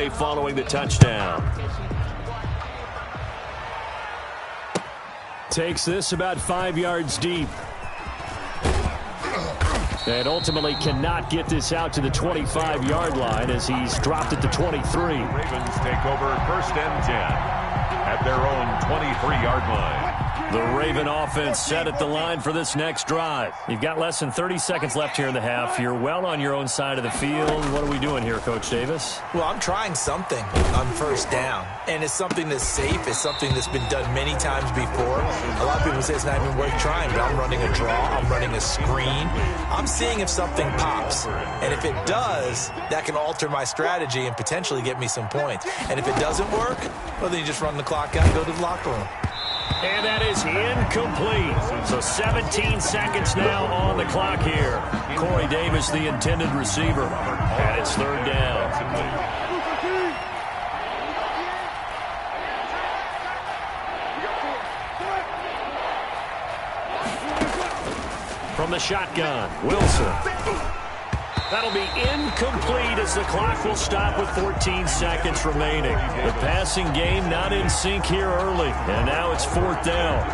play following the touchdown. Takes this about 5 yards deep. And ultimately cannot get this out to the 25-yard line as he's dropped it to 23. Ravens take over 1st and 10 at their own 23-yard line. The Raven offense set at the line for this next drive. You've got less than 30 seconds left here in the half. You're well on your own side of the field. What are we doing here, Coach Davis? Well, I'm trying something on 1st down. And it's something that's safe. It's something that's been done many times before. A lot of people say it's not even worth trying, but I'm running a draw. I'm running a screen. I'm seeing if something pops. And if it does, that can alter my strategy and potentially get me some points. And if it doesn't work, well, then you just run the clock out and go to the locker room. And that is incomplete. So 17 seconds now on the clock here. Corey Davis, the intended receiver. And it's 3rd down. From the shotgun, Wilson. That'll be incomplete as the clock will stop with 14 seconds remaining. The passing game not in sync here early, and now it's 4th down.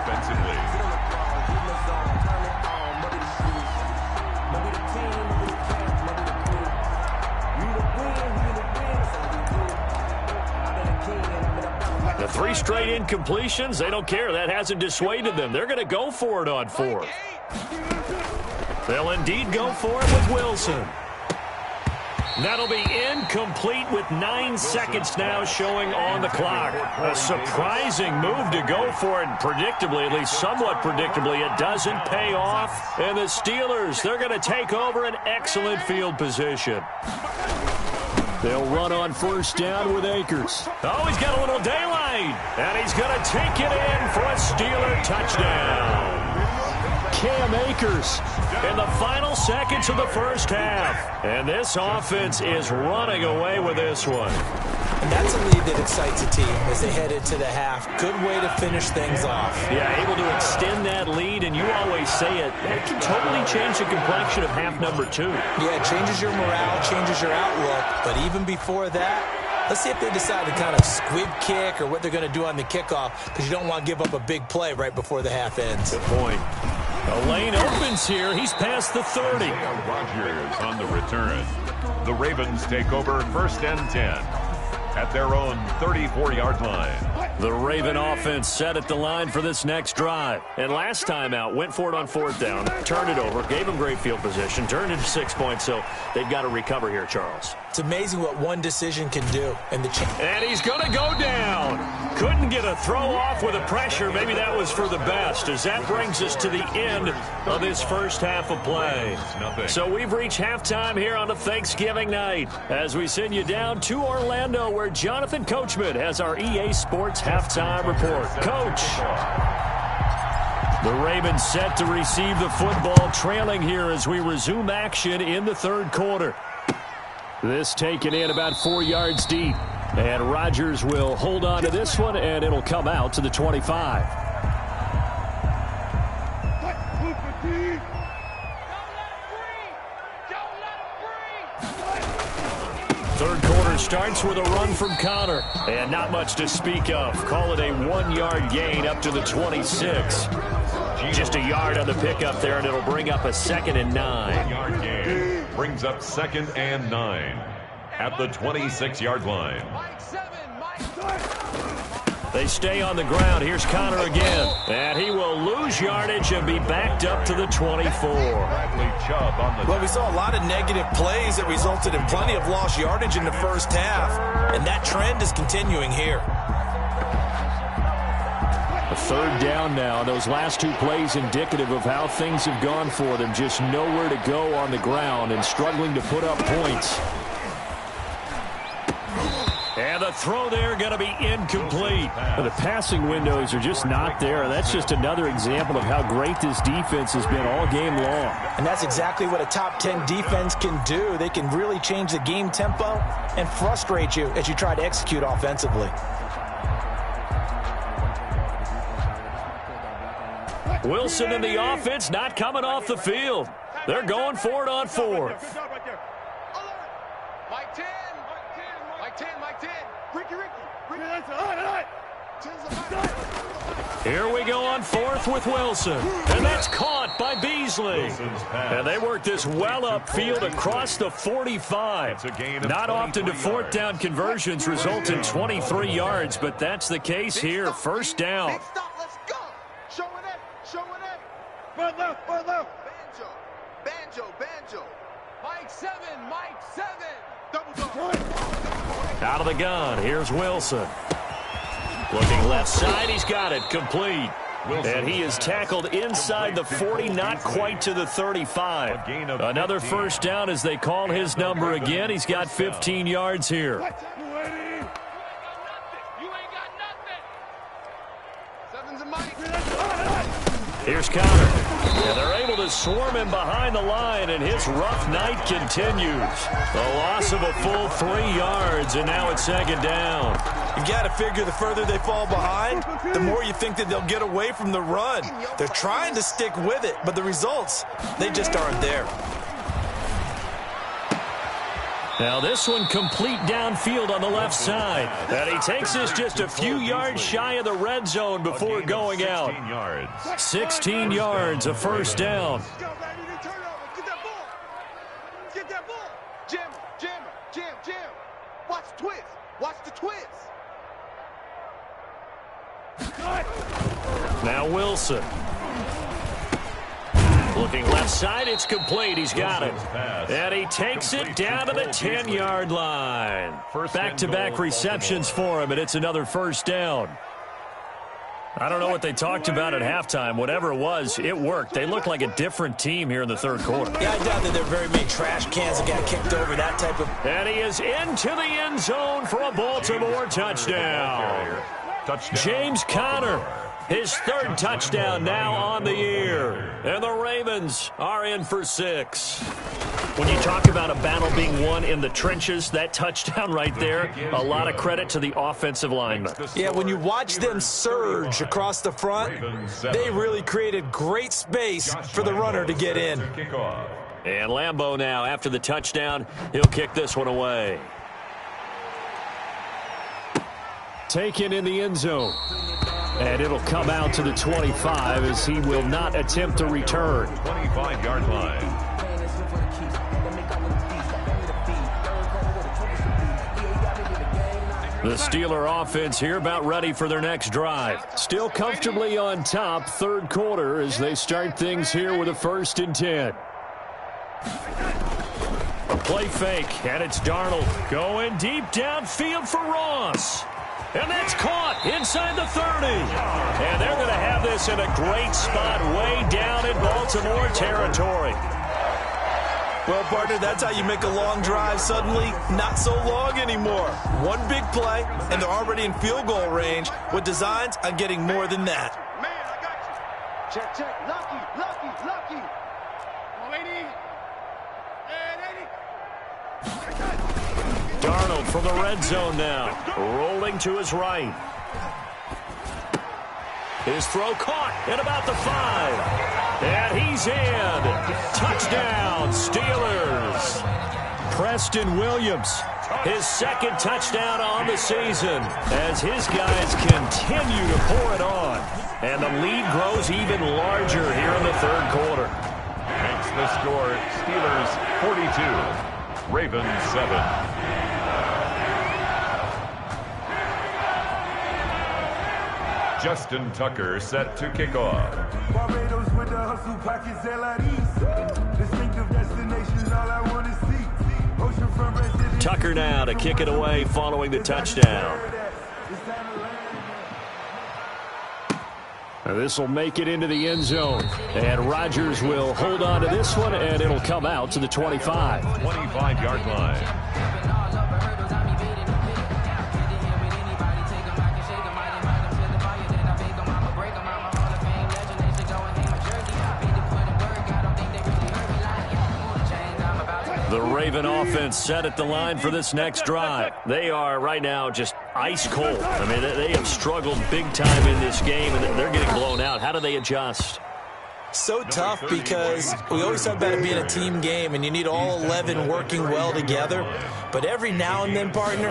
The 3 straight incompletions, they don't care. That hasn't dissuaded them. They're going to go for it on 4th. They'll indeed go for it with Wilson. That'll be incomplete with 9 seconds now showing on the clock. A surprising move to go for it. Predictably, at least somewhat predictably, it doesn't pay off. And the Steelers, they're going to take over an excellent field position. They'll run on 1st down with Akers. Oh, he's got a little daylight. And he's going to take it in for a Steeler touchdown. Cam Akers in the final seconds of the 1st half. And this offense is running away with this one. And that's a lead that excites a team as they head into the half. Good way to finish things off. Yeah, able to extend that lead, and you always say it, that can totally change the complexion of half number 2. Yeah, it changes your morale, changes your outlook. But even before that, let's see if they decide to kind of squib kick or what they're going to do on the kickoff, because you don't want to give up a big play right before the half ends. Good point. A lane opens here. He's past the 30. Rodgers on the return. The Ravens take over 1st and 10 at their own 34-yard line. The Raven offense set at the line for this next drive. And last time out, went for it on 4th down, turned it over, gave them great field position, turned it to 6 points, so they've got to recover here, Charles. It's amazing what one decision can do. And he's going to go down. Couldn't get a throw off with the pressure. Maybe that was for the best, as that brings us to the end of this 1st half of play. So we've reached halftime here on a Thanksgiving night as we send you down to Orlando, where Jonathan Coachman has our EA Sports halftime report. Coach. The Ravens set to receive the football, trailing here as we resume action in the 3rd quarter. This taken in about 4 yards deep. And Rodgers will hold on to this one, and it'll come out to the 25. Third quarter starts with a run from Connor. And not much to speak of. Call it a 1-yard gain up to the 26. Just a yard on the pickup there, and it'll bring up a 2nd and 9. Yard gain brings up 2nd and 9 at the 26-yard line. They stay on the ground. Here's Connor again. And he will lose yardage and be backed up to the 24. Well, we saw a lot of negative plays that resulted in plenty of lost yardage in the 1st half. And that trend is continuing here. A 3rd down now. Those last 2 plays indicative of how things have gone for them. Just nowhere to go on the ground and struggling to put up points. And the throw there going to be incomplete. The passing windows are just not there. That's just another example of how great this defense has been all game long. And that's exactly what a top 10 defense can do. They can really change the game tempo and frustrate you as you try to execute offensively. Wilson and the offense not coming off the field. They're going for it on 4th. Mike 10. Mike 10. Mike 10. Here we go on fourth with Wilson. And that's caught by Beasley. And they work this well upfield across the 45. Not often do fourth down conversions result in 23 yards, but that's the case here. First down. Let's go. Show it. Right left. Banjo. Mike 7. Double dog. Out of the gun. Here's Wilson. Looking left side, he's got it, complete. And he is tackled inside the 40, not quite to the 35. Another first down as they call his number again. He's got 15 yards here. You ain't got nothing. Seven's a Mike. Here's Connor. And they're able to swarm him behind the line, and his rough night continues. A loss of a full 3 yards, and now it's second down. You got to figure the further they fall behind, the more you think that they'll get away from the run. They're trying to stick with it, but the results, they just aren't there. Now this one complete downfield on the left side. And he takes this just a few yards shy of the red zone before going out. 16 yards, a first down. Get that ball. Jam. Watch the twist. Now Wilson. Looking left side, it's complete. He's got it. And he takes it down to the 10-yard line. Back-to-back receptions for him, and it's another first down. I don't know what they talked about at halftime. Whatever it was, it worked. They look like a different team here in the third quarter. Yeah, I doubt that there are very many trash cans that got kicked over, that type of... And he is into the end zone for a Baltimore touchdown. James Conner, his third touchdown now on the year. And the Ravens are in for 6. When you talk about a battle being won in the trenches, that touchdown right there, a lot of credit to the offensive linemen. Yeah, when you watch them surge across the front, they really created great space for the runner to get in. And Lambeau now, after the touchdown, he'll kick this one away. Taken in the end zone. And it'll come out to the 25 as he will not attempt to return. 25-yard line. The Steeler offense here about ready for their next drive. Still comfortably on top, third quarter, as they start things here with a 1st and 10. A play fake, and it's Darnold going deep downfield for Ross. And that's caught inside the 30. And they're going to have this in a great spot way down in Baltimore territory. Well, partner, that's how you make a long drive suddenly not so long anymore. One big play, and they're already in field goal range with designs on getting more than that. Man, I got you. Check. Lucky. 180. And 80. Darnold from the red zone now. Rolling to his right. His throw caught at about the 5. And he's in. Touchdown, Steelers. Preston Williams, his second touchdown on the season as his guys continue to pour it on. And the lead grows even larger here in the third quarter. Makes the score Steelers 42, Ravens 7. Justin Tucker set to kick off. Barbados with the hustle pockets, LIDs. Distinctive destination, all I want to see. Oceanfront residence. Tucker now to kick it away following the touchdown. This will make it into the end zone. And Rodgers will hold on to this one, and it'll come out to the 25. 25-yard line. The Raven offense set at the line for this next drive. They are right now just ice cold. I mean, they have struggled big time in this game, and they're getting blown out. How do they adjust? So tough because we always talk about it being a team game and you need all 11 working well together. But every now and then, partner,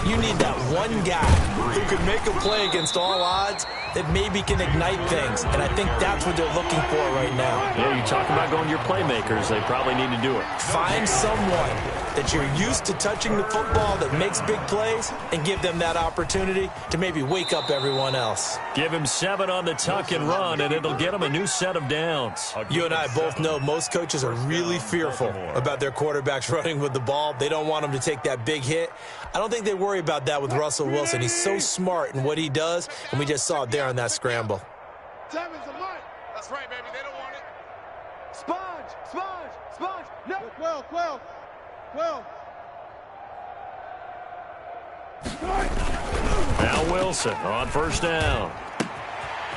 you need that one guy who can make a play against all odds that maybe can ignite things. And I think that's what they're looking for right now. Yeah, you talk about going to your playmakers. They probably need to do it. Find someone that you're used to touching the football that makes big plays and give them that opportunity to maybe wake up everyone else. Give him 7 on the tuck and run, and it'll get him a new set of downs. You and I both know most coaches are really fearful about their quarterbacks running with the ball. They don't want them to take that big hit. I don't think they worry about that with Russell Wilson. He's so smart in what he does, and we just saw it there on that scramble. Seven's a mic. That's right, baby. They don't want it. Sponge, sponge, sponge. No. 12. Now Wilson on first down.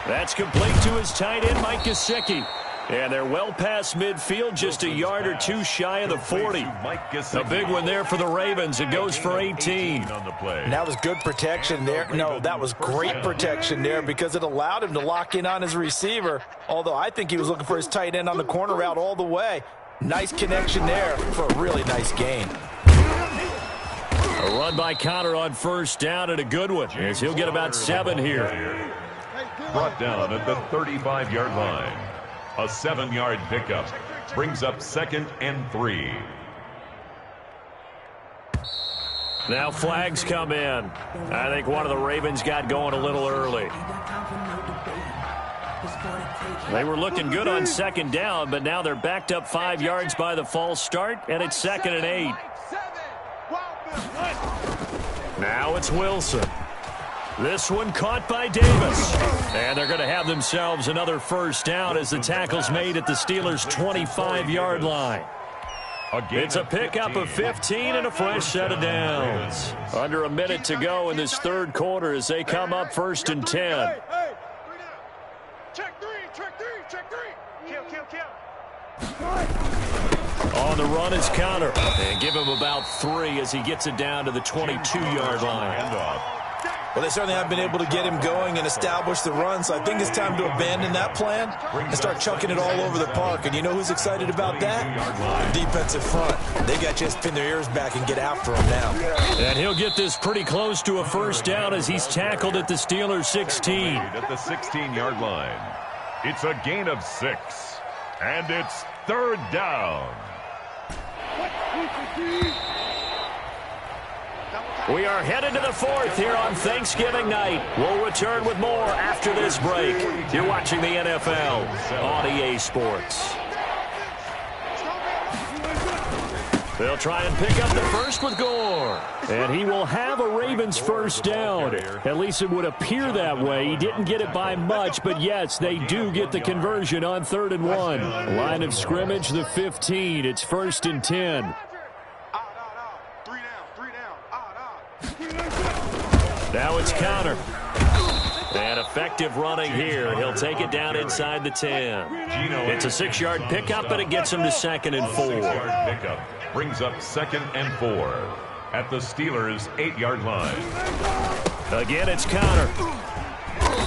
That's complete to his tight end, Mike Gesicki. And they're well past midfield, just a yard or two shy of the 40. A big one there for the Ravens. It goes for 18. And that was good protection there. No, that was great protection there because it allowed him to lock in on his receiver. Although I think he was looking for his tight end on the corner route all the way. Nice connection there for a really nice gain. A run by Connor on first down and a good one, as he'll get about 7 here. Brought down at the 35-yard line. A 7-yard pickup brings up 2nd and 3. Now flags come in. I think one of the Ravens got going a little early. They were looking good on 2nd down, but now they're backed up 5 yards by the false start, and it's 2nd and 8. Now it's Wilson. This one caught by Davis. And they're going to have themselves another first down as the tackle's made at the Steelers' 25-yard line. It's a pickup of 15 and a fresh set of downs. Under a minute to go in this third quarter as they come up 1st and 10. Hey, check three. Kill. On the run is Connor. And give him about 3 as he gets it down to the 22-yard line. Well, they certainly have been able to get him going and establish the run, so I think it's time to abandon that plan and start chucking it all over the park. And you know who's excited about that? The defensive front. They got to just pin their ears back and get after him now. And he'll get this pretty close to a first down as he's tackled at the Steelers' 16. At the 16-yard line. It's a gain of 6. And it's 3rd down. We are headed to the 4th here on Thanksgiving night. We'll return with more after this break. You're watching the NFL on EA Sports. They'll try and pick up the first with Gore. And he will have a Ravens first down. At least it would appear that way. He didn't get it by much, but yes, they do get the conversion on 3rd and 1. Line of scrimmage, the 15. It's 1st and 10. Now it's Connor. And effective running here. He'll take it down inside the 10. It's a 6-yard pickup, and it gets him to 2nd and 4. 6-yard pickup brings up 2nd and 4 at the Steelers' 8-yard line. Again, it's Connor.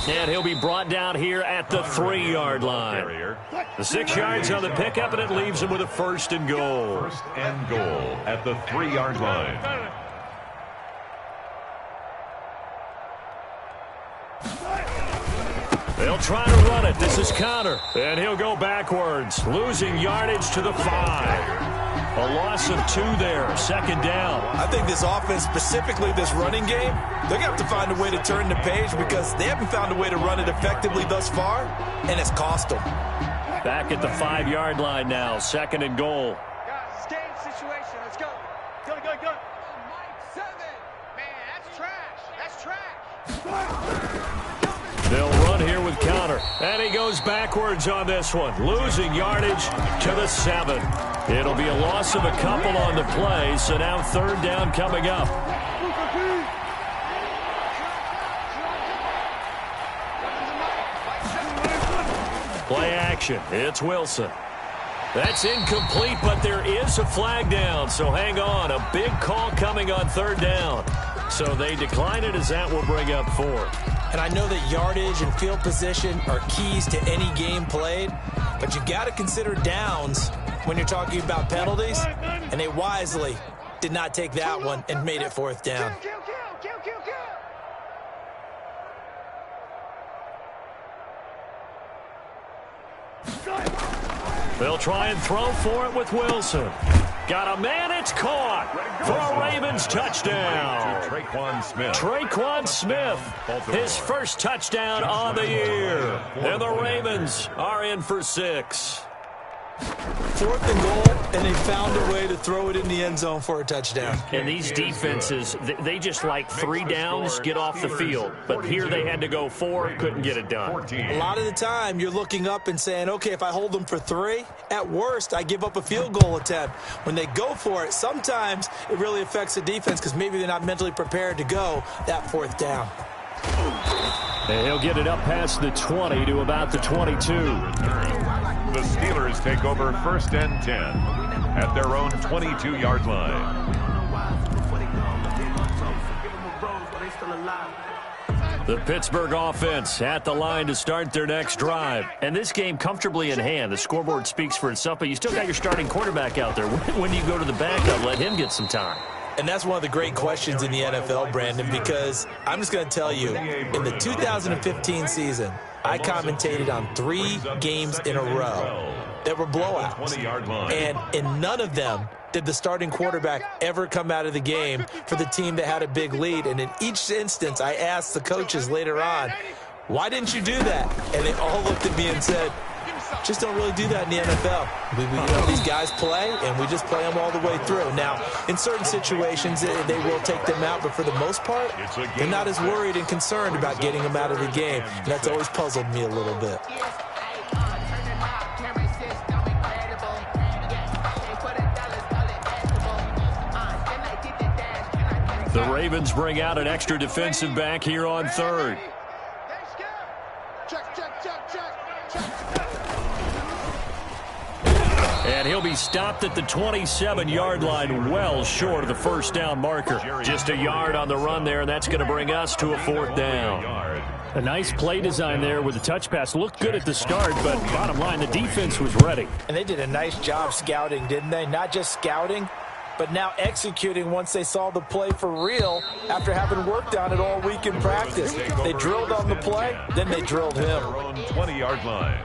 And he'll be brought down here at the 3-yard line. The 6 yards on the pickup, and it leaves him with a 1st and goal. 1st and goal at the 3-yard line. They'll try to run it. This is Connor. And he'll go backwards, losing yardage to the 5. A loss of 2 there, 2nd down. I think this offense, specifically this running game, they're going to have to find a way to turn the page because they haven't found a way to run it effectively thus far, and it's cost them. Back at the 5-yard line now, 2nd and goal. Guys, it's game situation. Let's go. Go. Mike 7. Man, that's trash. They'll run here with Connor. And he goes backwards on this one, losing yardage to the 7. It'll be a loss of a couple on the play, so now 3rd down coming up. Play action. It's Wilson. That's incomplete, but there is a flag down, so hang on. A big call coming on 3rd down. So they decline it as that will bring up 4th. And I know that yardage and field position are keys to any game played, But you got to consider downs when you're talking about penalties, and they wisely did not take that one and made it 4th down. They'll try and throw for it with Wilson. Got a man, it's caught for a Ravens touchdown. Traquan Smith, his first touchdown on the year. And the Ravens are in for 6. 4th and goal, and they found a way to throw it in the end zone for a touchdown. And these defenses, they just like 3 downs, get off the field. But here they had to go 4, couldn't get it done. A lot of the time, you're looking up and saying, okay, if I hold them for 3, at worst, I give up a field goal attempt. When they go for it, sometimes it really affects the defense because maybe they're not mentally prepared to go that 4th down. And he'll get it up past the 20 to about the 22. The Steelers take over 1st and 10 at their own 22-yard line. The Pittsburgh offense at the line to start their next drive. And this game comfortably in hand. The scoreboard speaks for itself, but you still got your starting quarterback out there. When do you go to the backup? Let him get some time. And that's one of the great questions in the NFL, Brandon, because I'm just going to tell you, in the 2015 season, I commentated on 3 games in a row that were blowouts. And in none of them did the starting quarterback ever come out of the game for the team that had a big lead. And in each instance, I asked the coaches later on, why didn't you do that? And they all looked at me and said, just don't really do that in the NFL. These guys play, and we just play them all the way through. Now, in certain situations, they will take them out, but for the most part, they're not as worried and concerned about getting them out of the game. And that's always puzzled me a little bit. The Ravens bring out an extra defensive back here on 3rd. And he'll be stopped at the 27-yard line, well short of the 1st down marker. Just a yard on the run there, and that's going to bring us to a 4th down. A nice play design there with the touch pass. Looked good at the start, but bottom line, the defense was ready. And they did a nice job scouting, didn't they? Not just scouting, but now executing once they saw the play for real after having worked on it all week in practice. They drilled on the play, then they drilled him. 20-yard line.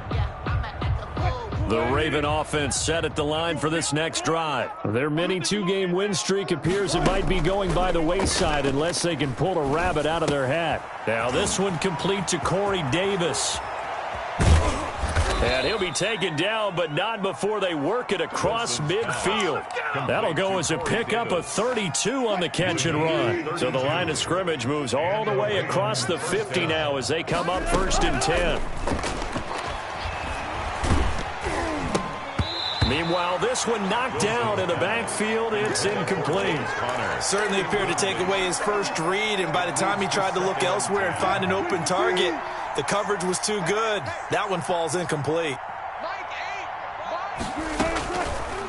The Raven offense set at the line for this next drive. Their mini 2-game win streak appears it might be going by the wayside unless they can pull a rabbit out of their hat. Now this one complete to Corey Davis. And he'll be taken down, but not before they work it across midfield. That'll go as a pickup of 32 on the catch and run. So the line of scrimmage moves all the way across the 50 now as they come up 1st and 10. Meanwhile, this one knocked down in the backfield. It's incomplete. Certainly appeared to take away his first read, and by the time he tried to look elsewhere and find an open target, the coverage was too good. That one falls incomplete.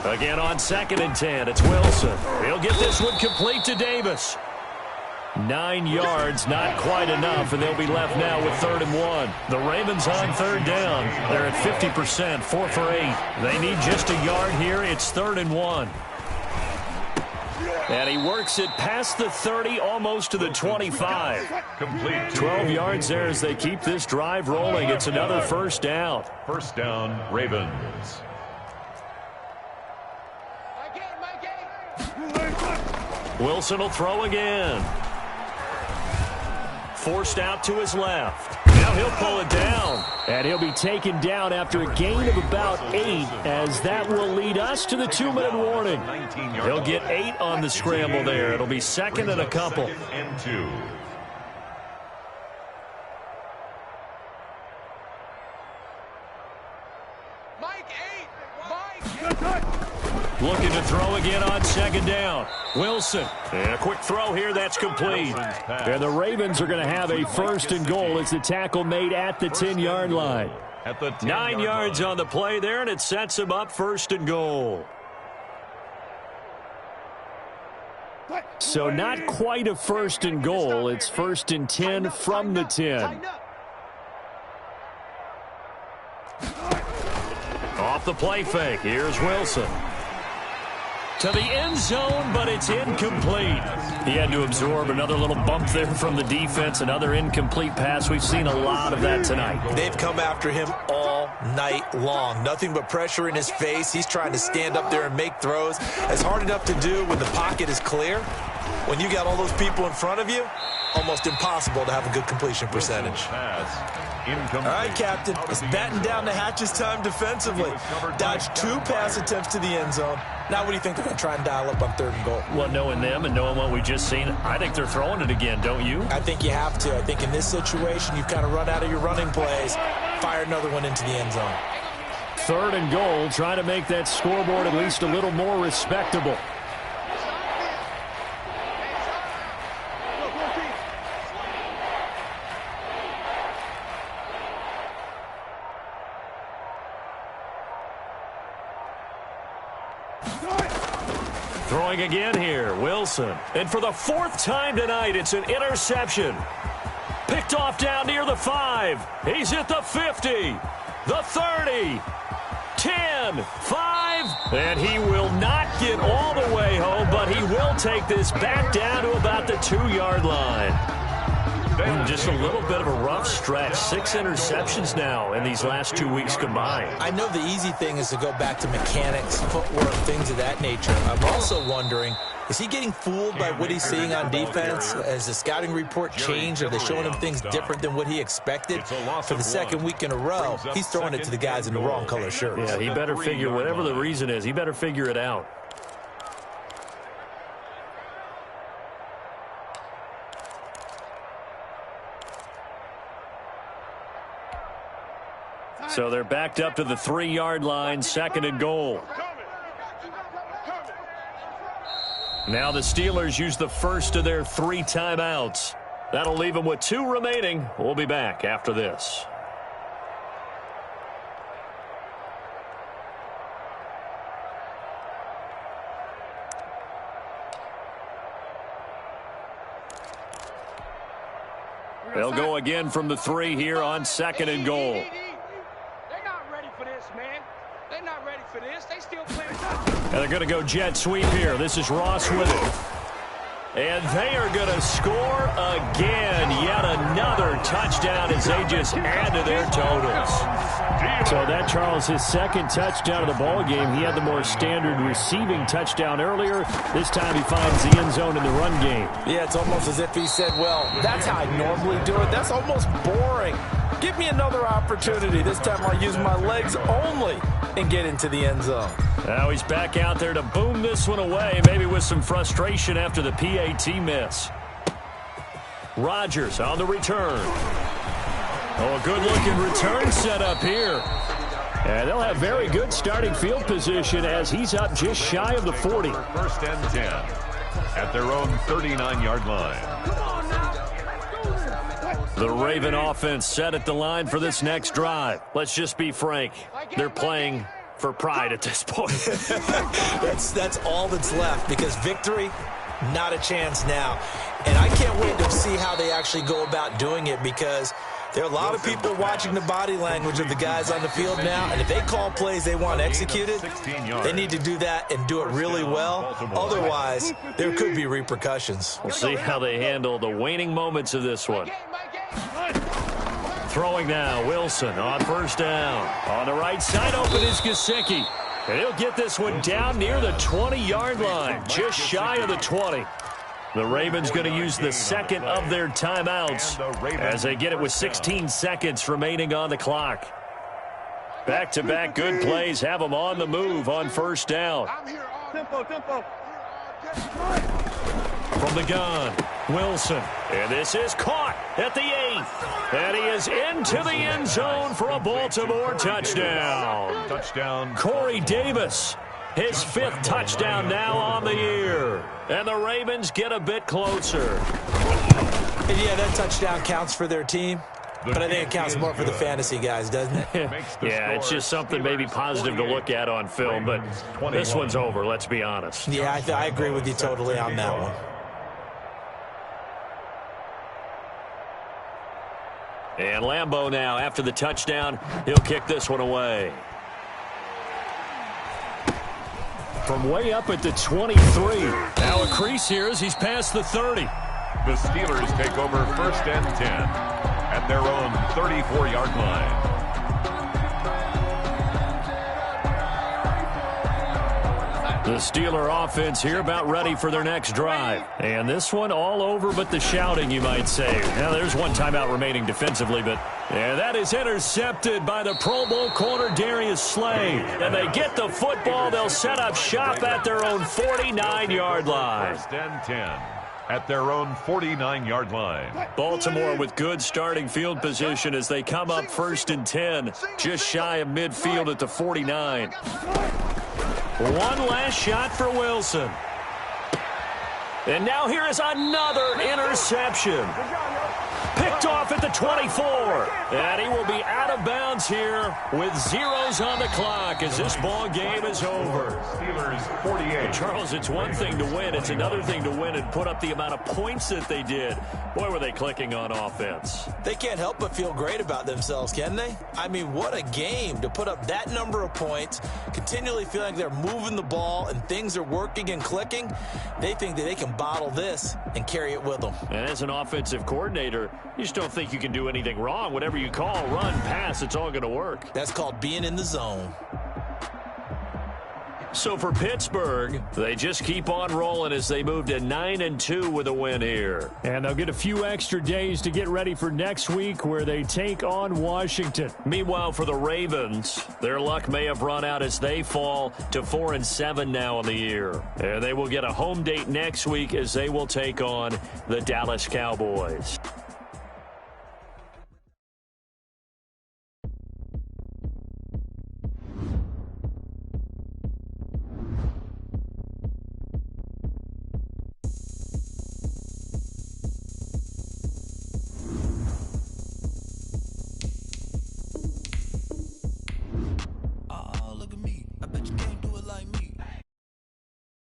Again on 2nd and 10, it's Wilson. He'll get this one complete to Davis. 9 yards, not quite enough, and they'll be left now with 3rd and 1. The Ravens on 3rd down. They're at 50%, 4 for 8. They need just a yard here. It's 3rd and 1. And he works it past the 30, almost to the 25. 12 yards there as they keep this drive rolling. It's another 1st down. 1st down, Ravens. Wilson will throw again. Forced out to his left. Now he'll pull it down. And he'll be taken down after a gain of about 8, as that will lead us to the 2-minute warning. He'll get 8 on the scramble there. It'll be 2nd and a couple. And 2. Looking to throw again on 2nd down. Wilson. And a quick throw here. That's complete. And the Ravens are going to have a 1st and goal as the tackle made at the 10-yard line. 9 yards on the play there, and it sets him up 1st and goal. So not quite a 1st and goal. It's 1st and 10 from the 10. off the play fake. Here's Wilson. To the end zone, but it's incomplete. He had to absorb another little bump there from the defense, another incomplete pass. We've seen a lot of that tonight. They've come after him all night long. Nothing but pressure in his face. He's trying to stand up there and make throws. It's hard enough to do when the pocket is clear. When you got all those people in front of you, almost impossible to have a good completion percentage. All right, Captain. It's batten down the hatches time defensively. Dodged 2 pass attempts to the end zone. Now what do you think they're going to try and dial up on 3rd and goal? Well, knowing them and knowing what we just seen, I think they're throwing it again, don't you? I think you have to. I think in this situation, you've kind of run out of your running plays. Fire another one into the end zone. 3rd and goal, trying to make that scoreboard at least a little more respectable. Throwing again here, Wilson. And for the 4th time tonight, it's an interception. Picked off down near the 5. He's at the 50, the 30, 10, 5. And he will not get all the way home, but he will take this back down to about the 2-yard line. Just a little bit of a rough stretch. 6 interceptions now in these last 2 weeks combined. I know the easy thing is to go back to mechanics, footwork, things of that nature. I'm also wondering, is he getting fooled by what he's seeing on defense? Has the scouting report changed? Are they showing him things different than what he expected? For the 2nd week in a row, he's throwing it to the guys in the wrong color shirts. Yeah, he better figure, whatever the reason is, he better figure it out. So they're backed up to the 3-yard line, 2nd and goal. Now the Steelers use the first of their 3 timeouts. That'll leave them with 2 remaining. We'll be back after this. They'll go again from the 3 here on 2nd and goal. And they're going to go jet sweep here. This is Ross with it. And they are going to score again. Yet another touchdown as they just add to their totals. So that, Charles, his 2nd touchdown of the ball game. He had the more standard receiving touchdown earlier. This time he finds the end zone in the run game. Yeah, it's almost as if he said, well, that's how I normally do it. That's almost boring. Give me another opportunity. This time I'll use my legs only and get into the end zone. Now he's back out there to boom this one away, maybe with some frustration after the PAT miss. Rodgers on the return. Oh, a good-looking return set up here. And they'll have very good starting field position as he's up just shy of the 40. 1st and 10 at their own 39-yard line. The Raven offense set at the line for this next drive. Let's just be frank. They're playing for pride at this point. That's all that's left, because victory, not a chance now. And I can't wait to see how they actually go about doing it, because there are a lot of people watching the body language of the guys on the field now, and if they call plays they want executed, they need to do that and do it really well. Otherwise, there could be repercussions. We'll see how they handle the waning moments of this one. Throwing now, Wilson on 1st down. On the right side, open is Gesicki. And he'll get this one down near the 20-yard line, just shy of the 20. The Ravens going to use the 2nd of their timeouts as they get it with 16 seconds remaining on the clock. Back-to-back good plays have them on the move on 1st down. Tempo. From the gun, Wilson. And this is caught at the 8th. And he is into the end zone for a Baltimore touchdown. Corey Davis, his 5th touchdown now on the year. And the Ravens get a bit closer. And yeah, that touchdown counts for their team. But I think it counts more for the fantasy guys, doesn't it? Yeah, it's just something maybe positive to look at on film, but this one's over, let's be honest. Yeah, I agree with you totally on that one. And Lambeau now, after the touchdown, he'll kick this one away. from way up at the 23. Now a crease here as he's past the 30. The Steelers take over 1st and 10 at their own 34-yard line. The Steeler offense here about ready for their next drive. And this one all over but the shouting, you might say. Now, there's one timeout remaining defensively, but that is intercepted by the Pro Bowl corner Darius Slay. And they get the football. They'll set up shop at their own 49-yard line. 1st and 10 at their own 49-yard line. Baltimore with good starting field position as they come up 1st and 10, just shy of midfield at the 49. One last shot for Wilson. And now here is another interception. Picked off at the 24. And he will be out of bounds here with zeros on the clock as this ball game is over. Steelers 48. Charles, it's one thing to win. It's another thing to win and put up the amount of points that they did. Boy, were they clicking on offense. They can't help but feel great about themselves, can they? I mean, what a game to put up that number of points, continually feeling like they're moving the ball and things are working and clicking. They think that they can bottle this and carry it with them. And as an offensive coordinator, you just don't think you can do anything wrong. Whatever you call, run, pass, it's all going to work. That's called being in the zone. So for Pittsburgh, they just keep on rolling as they move to 9-2 with a win here. And they'll get a few extra days to get ready for next week where they take on Washington. Meanwhile, for the Ravens, their luck may have run out as they fall to 4-7 now in the year. And they will get a home date next week as they will take on the Dallas Cowboys.